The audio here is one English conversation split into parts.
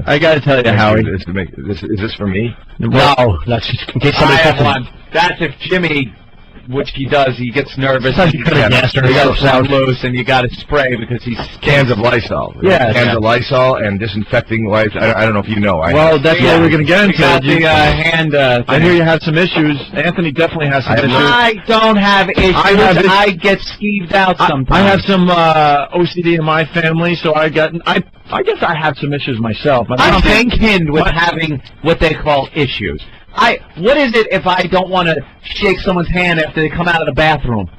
I got to tell you, Howie. Is this for me? No, that's just in case somebody I have one. That's if Jimmy, which he does, he gets nervous. He got to sound loose, and you got to spray because he's cans of Lysol. Yeah, cans of Lysol and disinfecting wipes. I don't know if you know. Well, that's what we're going to get into. Got the hand. I hear you have some issues. Anthony definitely has some issues. I don't have issues. I get skeeved out sometimes. I have some OCD in my family, so I guess I have some issues myself. I'm thinking with having what they call issues. What is it if I don't want to shake someone's hand after they come out of the bathroom?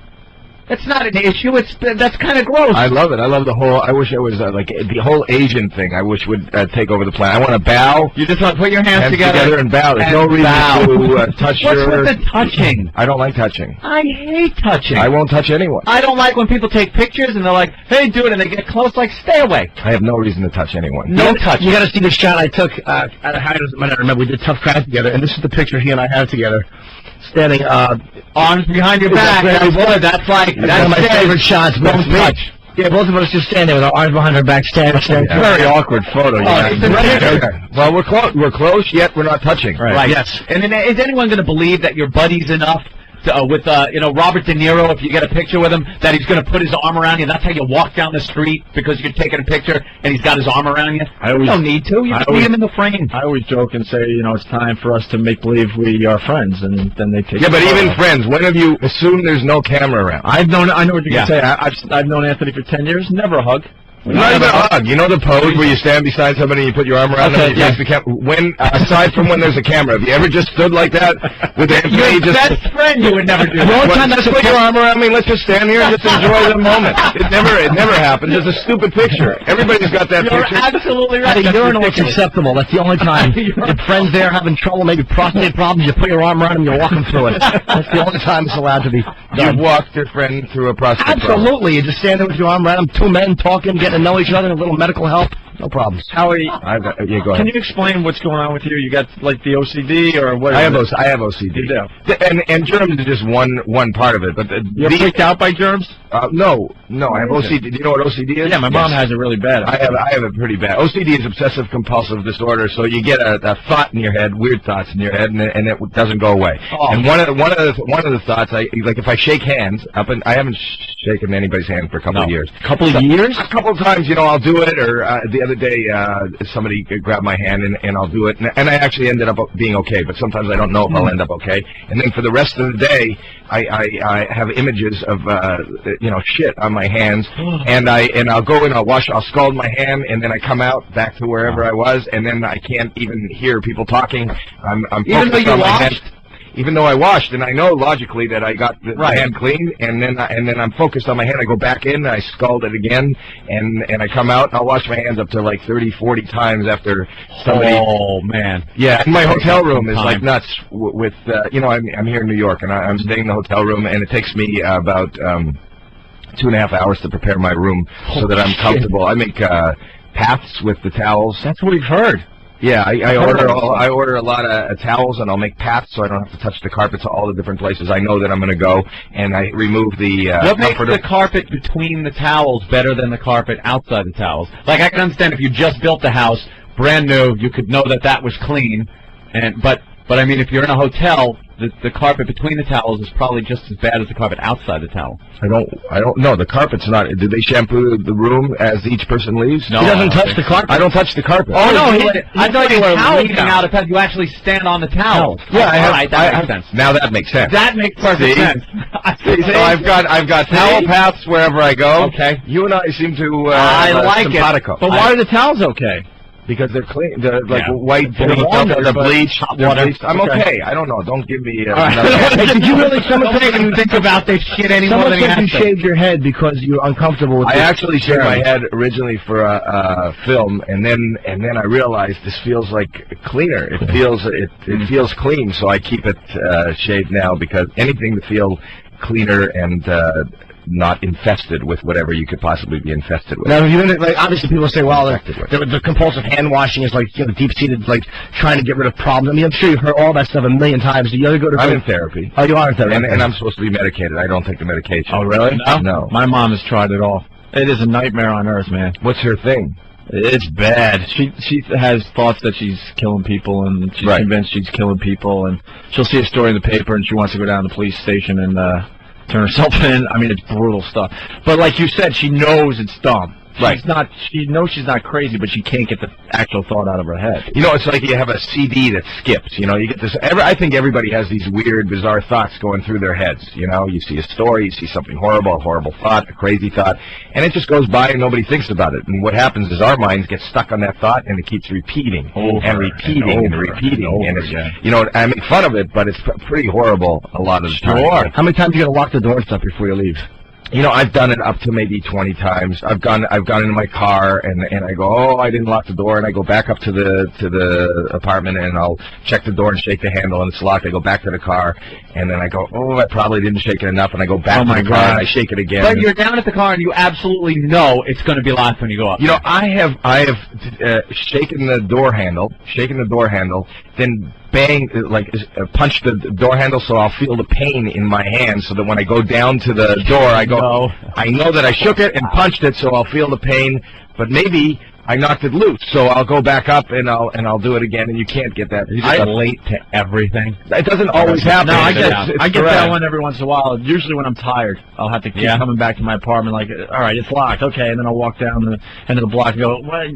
That's not an issue. That's kind of gross. I love it. I love the whole. I wish it was like the whole Asian thing. I wish would take over the plan. I want to bow. You just want to put your hands together and bow. There's no reason to touch your. What's with the touching? I don't like touching. I hate touching. I won't touch anyone. I don't like when people take pictures and they're like, "Hey, do it," and they get close. Like, stay away. I have no reason to touch anyone. No touching. You got to see the shot I took at a high. I remember we did Tough Crowd together, and this is the picture he and I have together. Standing, arms behind your back. That's like one of my favorite shots. Don't touch. Yeah, both of us just standing there with our arms behind our back, standing. Very awkward photo. Well, we're close, yet we're not touching. Right. Yes. And then, is anyone going to believe that your buddy's enough to, with Robert De Niro? If you get a picture with him, that he's going to put his arm around you. That's how you walk down the street because you're taking a picture and he's got his arm around you. You don't need to. You just need him in the frame. I always joke and say, it's time for us to make believe we are friends, and then they take. Yeah, but even friends, when have you assume there's no camera around? I know what you're going to say. I've known Anthony for 10 years. Never a hug. Not even a hug. You know the pose where you stand beside somebody and you put your arm around them and you face the camera? Aside from when there's a camera, have you ever just stood like that with Anthony? Your best friend you would never do that. Just put your arm around me, let's just stand here and just enjoy the moment. It never happens. It's a stupid picture. Everybody's got that picture. You're absolutely right. At a urinal, it's acceptable. That's the only time. Your friend's there having trouble, maybe prostate problems, you put your arm around him, you're walking through it. That's the only time it's allowed to be done. You walked your friend through a prostate problem. Absolutely. You just stand there with your arm around him, two men talking, getting to know each other, a little medical help, no problems. Howie, go ahead. Can you explain what's going on with you? You got like the OCD or what? I have OCD. You do. And germs is just one part of it. But you're freaked out by germs? No. I have OCD. Do you know what OCD is? Yeah, my mom has it really bad. I have it pretty bad. OCD is obsessive compulsive disorder. So you get a thought in your head, weird thoughts in your head, and it doesn't go away. Oh. And one of the thoughts, like if I shake hands, I haven't shaken anybody's hand for a couple of years. A couple of years? A couple of times, I'll do it. Or the other day, somebody grabbed my hand and I'll do it, and I actually ended up being okay. But sometimes I don't know if I'll end up okay. And then for the rest of the day, I have images of shit on my hands, and I'll go in, I'll scald my hand, and then I come out back to wherever I was, and then I can't even hear people talking. I'm focused on my hand. Even though I washed, and I know logically that I got the hand clean, and then I'm focused on my hand. I go back in, and I scald it again, and I come out, and I'll wash my hands up to like 30, 40 times after somebody. Oh man. Yeah, and my hotel room is like nuts. With I'm here in New York, and I'm staying in the hotel room, and it takes me about 2.5 hours to prepare my room so that I'm comfortable. I make paths with the towels. That's what we've heard. Yeah, I order a lot of towels, and I'll make paths so I don't have to touch the carpets all the different places I know that I'm going to go, and I remove the What makes the carpet between the towels better than the carpet outside the towels? Like, I can understand if you just built the house, brand new, you could know that was clean, but I mean, if you're in a hotel, the carpet between the towels is probably just as bad as the carpet outside the towel. I don't know. The carpet's not. Do they shampoo the room as each person leaves? No. He doesn't touch the carpet. I don't touch the carpet. Oh no! I thought you were leaving out a pad. You actually stand on the towel. Yeah, that makes sense. Now that makes sense. That makes perfect sense. So I've got towel paths wherever I go. Okay. You and I seem to. I like simpatico. it. But why are the towels okay? Because they're clean. They're like white, they're bleached. I'm okay. I don't know. Don't give me. Did you really? Someone even think about this shit anymore than you have to. Someone said you shaved your head because you're uncomfortable with. I actually shaved my head originally for a film, and then I realized this feels like cleaner. It feels clean, so I keep it shaved now because anything to feel cleaner and not infested with whatever you could possibly be infested with. Now, obviously people say, well, the compulsive hand washing is like deep-seated, like trying to get rid of problems. I mean, I'm sure you've heard all that stuff a million times. Do you ever go to? I'm in therapy. Oh, you are in therapy, and I'm supposed to be medicated. I don't take the medication. Oh, really? No. My mom has tried it all. It is a nightmare on earth, man. What's her thing? It's bad. She has thoughts that she's killing people, and she's convinced she's killing people, and she'll see a story in the paper, and she wants to go down to the police station and turn herself in. I mean, it's brutal stuff. But like you said, she knows it's dumb. She's not. She knows she's not crazy, but she can't get the actual thought out of her head. You know, it's like you have a CD that skips. You know, you get this. I think everybody has these weird, bizarre thoughts going through their heads. You know, you see a story, you see something horrible, a horrible thought, a crazy thought, and it just goes by and nobody thinks about it. And what happens is our minds get stuck on that thought, and it keeps repeating and repeating and repeating. And it's, you know, I make fun of it, but it's pretty horrible a lot of the time. How many times you gotta lock the door and stuff before you leave? You know, I've done it up to maybe 20 times. I've gone into my car and I go, oh, I didn't lock the door, and I go back up to the apartment and I'll check the door and shake the handle and it's locked. I go back to the car and then I go, oh, I probably didn't shake it enough, and I go back to the car and I shake it again. But you're down at the car and you absolutely know it's going to be locked when you go up. You know, I have shaken the door handle, then bang, punch the door handle so I'll feel the pain in my hand, so that when I go down to the door, I go, I know that I shook it and punched it, so I'll feel the pain, but maybe I knocked it loose, so I'll go back up and I'll do it again, and you can't get that. You're just late to everything. It doesn't always happen. No, I get that one every once in a while. Usually when I'm tired, I'll have to keep coming back to my apartment like, all right, it's locked, okay, and then I'll walk down the end of the block and go, well,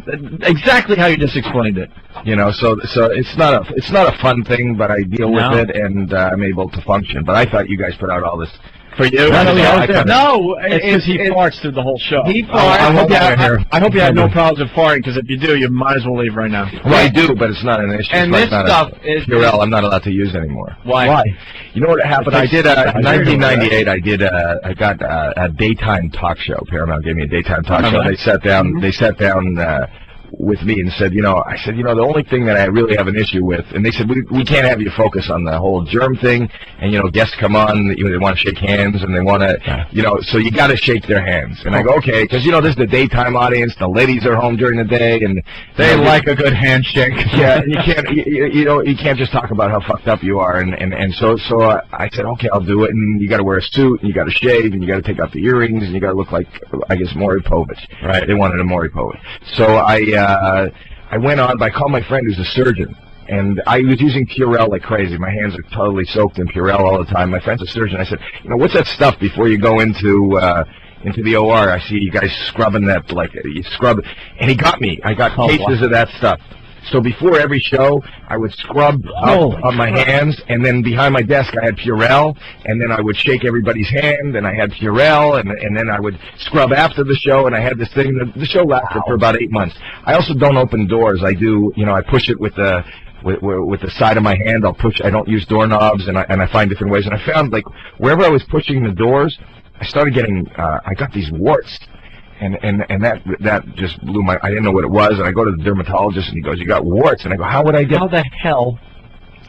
exactly how you just explained it. You know, so it's not a fun thing, but I deal with it, and I'm able to function. But I thought you guys put out all this. For you? No, it's because he farts through the whole show. He farts. I hope you have no problems with farting, because if you do, you might as well leave right now. Well, I do, but it's not an issue. And this stuff is Purell. I'm not allowed to use anymore. Why? You know what happened? I did in 1998. I got a daytime talk show. Paramount gave me a daytime talk show. They sat down. They sat down with me and said, I said, the only thing that I really have an issue with, and they said, we can't have you focus on the whole germ thing, and, guests come on, they want to shake hands, and they want to, so you got to shake their hands. And I go, okay, because, this is the daytime audience, the ladies are home during the day, and they like a good handshake. Yeah, and you can't, you can't just talk about how fucked up you are, and so I said, okay, I'll do it, and you got to wear a suit, and you got to shave, and you got to take off the earrings, and you got to look like, I guess, Maury Povich. Right. They wanted a Maury Povich. So I went on, but I called my friend who's a surgeon, and I was using Purell like crazy. My hands are totally soaked in Purell all the time. My friend's a surgeon. I said, what's that stuff before you go into the OR? I see you guys scrubbing that, like, you scrub, and he got me. I got cases of that stuff. So before every show, I would scrub on my hands, and then behind my desk I had Purell, and then I would shake everybody's hand, and I had Purell, and then I would scrub after the show, and I had this thing. The show lasted for about 8 months. I also don't open doors. I do, I push it with the side of my hand. I'll push. I don't use doorknobs, and I find different ways. And I found, like, wherever I was pushing the doors, I started getting. I got these warts. And that just blew my. I didn't know what it was, and I go to the dermatologist, and he goes, "You got warts," and I go, "How would I get?" How the hell?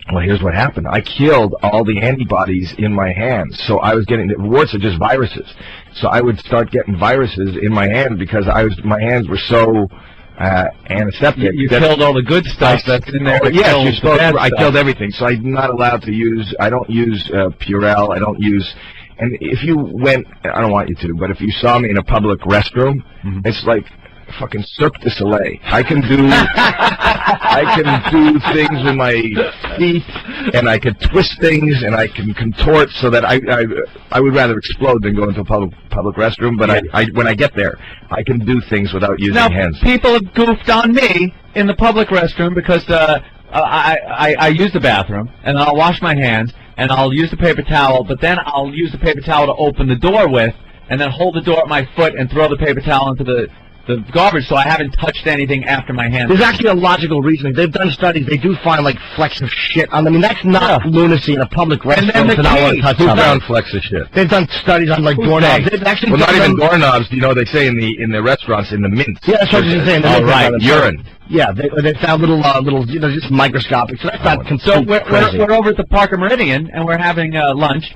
Well, here's what happened. I killed all the antibodies in my hands, so I was getting warts are just viruses. So I would start getting viruses in my hand because my hands were so antiseptic. You killed all the good stuff that's in there. Yes, I killed everything. So I'm not allowed to use. I don't use Purell. I don't use. And if you went, I don't want you to, but if you saw me in a public restroom, it's like fucking Cirque du Soleil. I can do things with my feet, and I can twist things, and I can contort so that I would rather explode than go into a public restroom. But when I get there, I can do things without using hands. People have goofed on me in the public restroom because I use the bathroom, and I'll wash my hands, and I'll use the paper towel, but then I'll use the paper towel to open the door with, and then hold the door at my foot and throw the paper towel into the garbage, so I haven't touched anything after my hands. There's actually a logical reasoning. They've done studies. They do find, like, flecks of shit on them. I mean, that's not lunacy in a public restroom to not want to touch something. Who found flecks of shit? They've done studies on, like, doorknobs. They've actually not even doorknobs. They say in the restaurants, in the mints. Yeah, that's what I was saying. Oh, right, urine. Yeah, they found little, just microscopic. So that's not So we're over at the Parker Meridian, and we're having lunch,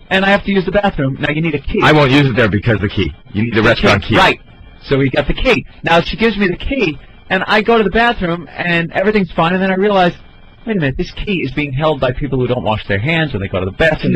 and I have to use the bathroom. Now, you need a key. I won't use it there because of the key. You need the restaurant key. Right. So we got the key. Now, she gives me the key, and I go to the bathroom, and everything's fine, and then I realize, wait a minute, this key is being held by people who don't wash their hands when they go to the bathroom.